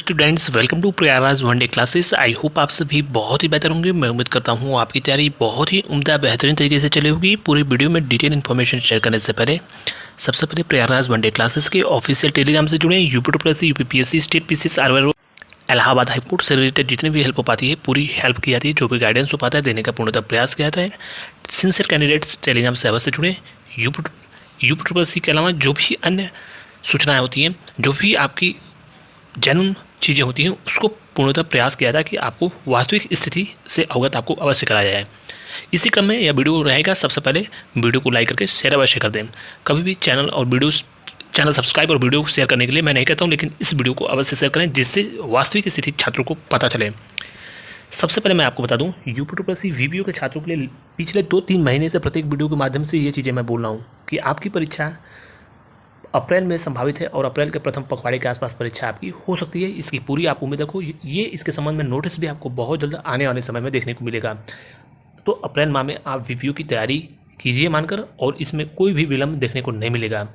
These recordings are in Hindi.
Students, welcome to Prayagraj one day classes. I hope आप सभी बहुत ही बेहतर होंगे। मैं उम्मीद करता हूँ आपकी तैयारी बहुत ही उम्दा बेहतरीन तरीके से चली होगी। पूरी वीडियो में डिटेल इन्फॉर्मेशन शेयर करने से पहले सबसे पहले प्रयागराज वनडे क्लासेस के ऑफिशियल टेलीग्राम से जुड़े। UPPSC state PCS RRO Allahabad high court से रिलेटेड जितनी भी हेल्प हो पाती है पूरी हेल्प की जाती है। जो भी गाइडेंस हो पाता है देने का पूर्णतः प्रयास किया जाता है। सिंसियर कैंडिडेट्स टेलीग्राम से अवश्य जुड़े। यूपीपीएससी के अलावा जो भी अन्य सूचनाएँ होती हैं, जो भी आपकी जेन्युइन चीज़ें होती हैं, उसको पूर्णतः प्रयास किया जाए कि आपको वास्तविक स्थिति से अवगत आपको अवश्य कराया जाए। इसी क्रम में यह वीडियो रहेगा। सबसे पहले वीडियो को लाइक करके शेयर अवश्य कर दें। कभी भी चैनल सब्सक्राइब और वीडियो शेयर करने के लिए मैं नहीं कहता हूं, लेकिन इस वीडियो को अवश्य शेयर करें जिससे वास्तविक स्थिति छात्रों को पता चले। सबसे पहले मैं आपको बता दूं, यूपीपीएससी वीवीओ के छात्रों के लिए पिछले 2-3 महीने से प्रत्येक वीडियो के माध्यम से ये चीज़ें मैं बोल रहा हूँ कि आपकी परीक्षा अप्रैल में संभावित है और अप्रैल के प्रथम पखवाड़े के आसपास परीक्षा आपकी हो सकती है। इसकी पूरी आप उम्मीद रखो। ये इसके संबंध में नोटिस भी आपको बहुत जल्द आने वाले समय में देखने को मिलेगा। तो अप्रैल माह में आप वीवीओ की तैयारी कीजिए मानकर, और इसमें कोई भी विलम्ब देखने को नहीं मिलेगा।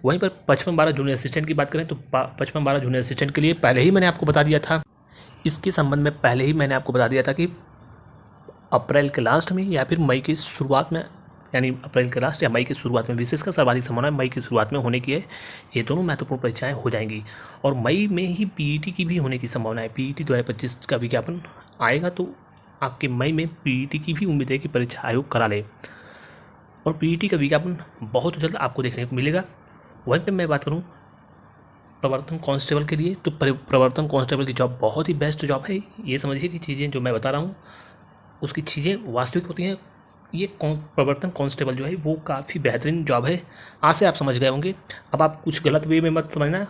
वहीं पर 55-12 जूनियर असिस्टेंट की बात करें तो 55-12 जूनियर असिस्टेंट के लिए पहले ही मैंने आपको बता दिया था। इसके संबंध में पहले ही मैंने आपको बता दिया था कि अप्रैल के लास्ट में या फिर मई की शुरुआत में, यानी अप्रैल के लास्ट या मई की शुरुआत में, विशेषकर सर्वाधिक संभावना मई की शुरुआत में होने की है। ये दोनों महत्वपूर्ण परीक्षाएं हो जाएंगी और मई में ही पीईटी की भी होने की संभावना है। पीईटी 2025 का विज्ञापन आएगा तो आपके मई में पीईटी की भी उम्मीद है कि परीक्षा आयोग करा ले, और पीईटी का विज्ञापन बहुत जल्द आपको देखने को मिलेगा। वहीं पर मैं बात करूँ प्रवर्तन कांस्टेबल के लिए, तो प्रवर्तन कांस्टेबल की जॉब बहुत ही बेस्ट जॉब है। ये समझिए कि चीज़ें जो मैं बता रहा हूँ उसकी चीज़ें वास्तविक होती हैं। ये प्रवर्तन कांस्टेबल जो है वो काफ़ी बेहतरीन जॉब है। आज से आप समझ गए होंगे। अब आप कुछ गलत वे में मत समझना,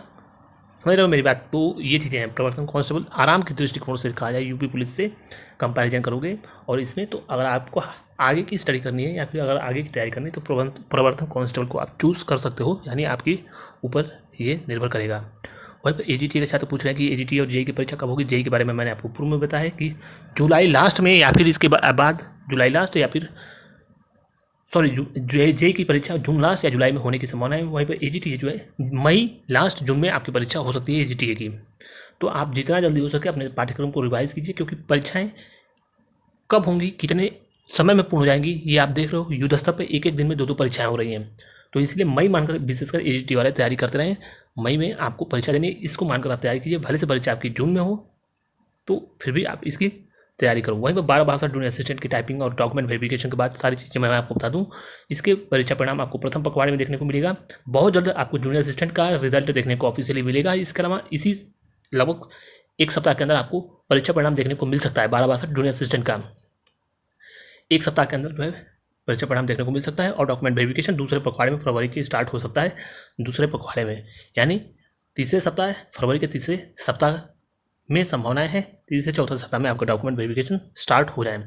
समझ रहे हो मेरी बात। तो ये चीज़ें हैं। प्रवर्तन कांस्टेबल आराम के दृष्टिकोण से कहा जाए यूपी पुलिस से कंपैरिजन करोगे, और इसमें तो अगर आपको आगे की स्टडी करनी है या फिर अगर आगे की तैयारी करनी है तो प्रवर्तन कांस्टेबल को आप चूज़ कर सकते हो, यानी आपके ऊपर ये निर्भर करेगा। वहीं पर एजीटी के छात्र पूछ रहे हैं कि एजीटी और जेई की परीक्षा कब होगी। जेई के बारे में मैंने आपको पूर्व में बताया कि जुलाई लास्ट में या फिर इसके बाद जुलाई लास्ट या फिर जेई की परीक्षा जून लास्ट या जुलाई में होने की संभावना है। वहीं पर एजीटी जो है मई लास्ट जून में आपकी परीक्षा हो सकती है एजीटी की। तो आप जितना जल्दी हो सके अपने पाठ्यक्रम को रिवाइज कीजिए, क्योंकि परीक्षाएं कब होंगी, कितने समय में पूर्ण हो जाएंगी, ये आप देख रहे हो। युद्ध स्तर पर एक दिन में 2 परीक्षाएं हो रही हैं। तो इसलिए मई मानकर विशेषकर एजीटी वाले तैयारी करते रहें। मई में आपको परीक्षा देनी है, इसको मानकर आप तैयारी कीजिए। भले से परीक्षा आपकी जून में हो तो फिर भी आप इसकी तैयारी करो। वहीं पर 12-62 जूनियर असिस्टेंट की टाइपिंग और डॉक्यूमेंट वेरिफिकेशन के बाद सारी चीज़ें मैं आपको बता दूं। इसके परीक्षा परिणाम आपको प्रथम पखवाड़े में देखने को मिलेगा। बहुत जल्द आपको जूनियर असिस्टेंट का रिजल्ट देखने को ऑफिशियली मिलेगा। इसके अलावा इसी लगभग एक सप्ताह के अंदर आपको परीक्षा परिणाम देखने को मिल सकता है। 12-62 जूनियर असिस्टेंट का एक सप्ताह के अंदर जो है परीक्षा परिणाम देखने को मिल सकता है, और डॉक्यूमेंट वेरिफिकेशन दूसरे पखवाड़े में फरवरी की स्टार्ट हो सकता है। दूसरे पखवाड़े में यानी तीसरे सप्ताह, फरवरी के तीसरे सप्ताह में संभावनाएं हैं। तीसरे चौथे सप्ताह में आपका डॉक्यूमेंट वेरिफिकेशन स्टार्ट हो जाए।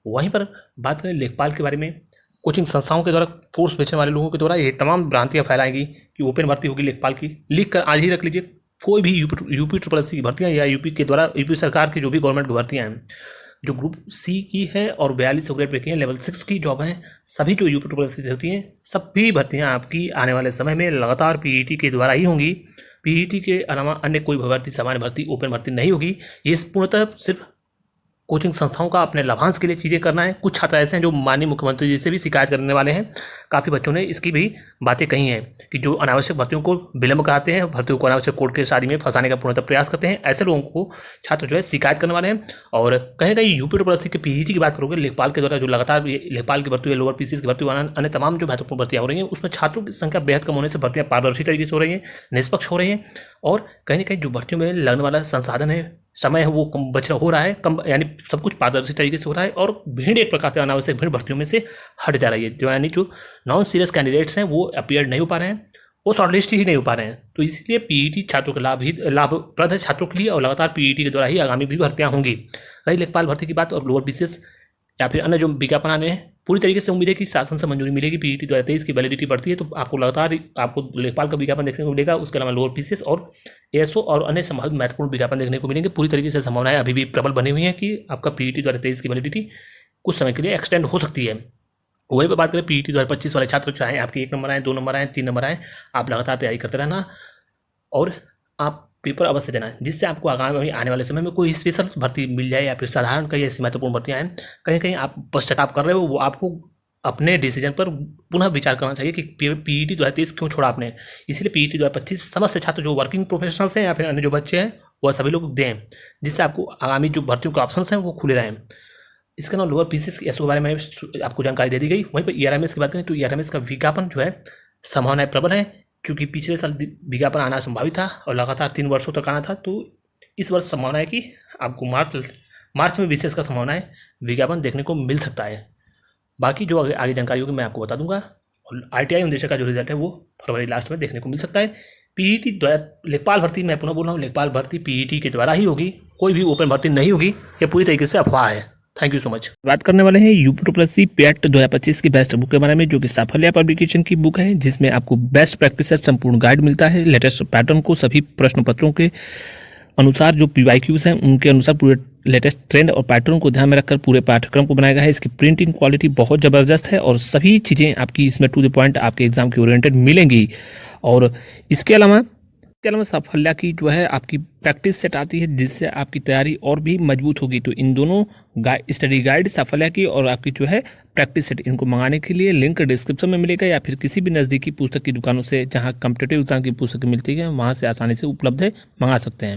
वहीं पर बात करें लेखपाल के बारे में, कोचिंग संस्थाओं के द्वारा कोर्स बेचने वाले लोगों के द्वारा ये तमाम भ्रांतियाँ फैलाएंगी कि ओपन भर्ती होगी लेखपाल की। लिख कर आज ही रख लीजिए, कोई भी यूपी ट्रिपल की भर्तियाँ या यूपी के द्वारा यूपी सरकार की जो भी गवर्नमेंट की भर्तियाँ हैं, जो ग्रुप सी की है और 42 ग्रेड पे की है, लेवल 6 की जॉब है, सभी जो यूपी ट्रिपल सी होती हैं, सभी भर्तियाँ आपकी आने वाले समय में लगातार पीईटी के द्वारा ही होंगी। पीईटी के अलावा अन्य कोई भर्ती, सामान्य भर्ती, ओपन भर्ती नहीं होगी। ये पूर्णतः सिर्फ कोचिंग संस्थाओं का अपने लाभांश के लिए चीज़ें करना है। कुछ छात्र ऐसे हैं जो माननीय मुख्यमंत्री जी से भी शिकायत करने वाले हैं। काफ़ी बच्चों ने इसकी भी बातें कही हैं कि जो अनावश्यक भर्तियों को विलंब कराते हैं, भर्तियों को अनावश्यक कोर्ट के शादी में फंसाने का पूर्णतः प्रयास करते हैं, ऐसे लोगों को छात्र जो है शिकायत करने वाले हैं। और कहीं कहीं यूपी ट्रिपल के पीईटी की बात करोगे, लेखपाल के द्वारा जो लगातार लेखपाल की भर्ती, लोअर पीसीएस की भर्ती, अन्य तमाम जो महत्वपूर्ण भर्तियाँ हो रही हैं, उसमें छात्रों की संख्या बेहद कम होने से भर्तियाँ पारदर्शी तरीके से हो रही हैं, निष्पक्ष हो रही हैं, और कहीं ना कहीं जो भर्तियों में लगने वाला संसाधन है, समय है, वो कम बच हो रहा है, कम, यानी सब कुछ पारदर्शी तरीके से हो रहा है, और भीड़ एक प्रकार से अनावश्यक भीड़ भर्तियों में से हट जा रही है। जो यानी जो नॉन सीरियस कैंडिडेट्स हैं वो अपीयर नहीं हो पा रहे हैं, वो शॉर्टलिस्ट ही नहीं हो पा रहे हैं। तो इसलिए पीईटी छात्रों का लाभप्रद है छात्रों के लिए, और लगातार पीईटी के द्वारा ही आगामी भी भर्तियाँ होंगी। रही लेखपाल भर्ती की बात और लोअर पीसीएस या फिर अन्य जो विज्ञापन आने हैं, पूरी तरीके से उम्मीद है कि शासन से मंजूरी मिलेगी। पीईटी 2023 की वैलिडिटी बढ़ती है तो आपको लगातार आपको लेखपाल का विज्ञापन देखने को मिलेगा। उसके अलावा लोअर पीसीएस और एएसओ और अन्य संभावित महत्वपूर्ण विज्ञापन देखने को मिलेंगे। पूरी तरीके से संभावनाएं अभी भी प्रबल बनी हुई हैं कि आपका पीईटी 2023 की वैलिडिटी कुछ समय के लिए एक्सटेंड हो सकती है। वहीं पर बात करें पीईटी 2025 वाले छात्र, चाहे आपके 1 नंबर आए, 2 नंबर आए, 3 नंबर आए, आप लगातार तैयारी करते रहना, और आप पेपर अवश्य देना, जिससे आपको आगामी आने वाले समय में कोई स्पेशल भर्ती मिल जाए या फिर साधारण कई ऐसी महत्वपूर्ण भर्तियाँ हैं, कहीं कहीं आप पश्चाताप कर रहे हो, वो आपको अपने डिसीजन पर पुनः विचार करना चाहिए कि पीईटी 2023 क्यों छोड़ा आपने। इसलिए पीईटी 2025 समस्त से छात्र जो वर्किंग प्रोफेशनल्स हैं या फिर अन्य जो बच्चे हैं वह सभी लोग दें, जिससे आपको आगामी जो भर्तियों के ऑप्शन हैं वो खुले रहें। इसके अलावा लोअर पीसीएस के बारे में आपको जानकारी दे दी गई। वहीं पर ईआरएमएस की बात करें तो ईआरएमएस का विज्ञापन जो है संभावनाएं प्रबल है, क्योंकि पिछले साल विज्ञापन आना संभावित था और लगातार 3 वर्षों तक आना था। तो इस वर्ष संभावना है कि आपको मार्च में विशेष का संभावना है विज्ञापन देखने को मिल सकता है। बाकी जो आगे जानकारी होगी मैं आपको बता दूंगा। और आईटीआई उद्देश्य का जो रिजल्ट है वो फरवरी लास्ट में देखने को मिल सकता है। पीईटी लेखपाल भर्ती, मैं पुनः बोल रहा हूँ, लेखपाल भर्ती पीईटी के द्वारा ही होगी, कोई भी ओपन भर्ती नहीं होगी। ये पूरी तरीके से अफवाह है। Thank you so much. बात करने वाले हैं यूपीएससी पेट 2025 की बेस्ट बुक के बारे में, जो कि साफल्य पब्लिकेशन की बुक है, जिसमें आपको बेस्ट प्रैक्टिस संपूर्ण गाइड मिलता है। लेटेस्ट पैटर्न को सभी प्रश्न पत्रों के अनुसार जो पीवाईक्यूज हैं उनके अनुसार पूरे लेटेस्ट ट्रेंड और पैटर्न को ध्यान में रखकर पूरे पाठ्यक्रम को बनाया गया है। इसकी प्रिंटिंग क्वालिटी बहुत ज़बरदस्त है और सभी चीज़ें आपकी इसमें टू द पॉइंट आपके एग्जाम के ओरिएंटेड मिलेंगी। और इसके अलावा साफल्य की जो है आपकी प्रैक्टिस सेट आती है, जिससे आपकी तैयारी और भी मजबूत होगी। तो इन दोनों स्टडी गाइड साफल्य की और आपकी जो है प्रैक्टिस सेट, इनको मंगाने के लिए लिंक डिस्क्रिप्शन में मिलेगा या फिर किसी भी नज़दीकी पुस्तक की दुकानों से जहां कॉम्पिटिटिव एग्जाम की पुस्तकें मिलती है वहां से आसानी से उपलब्ध है, मंगा सकते हैं।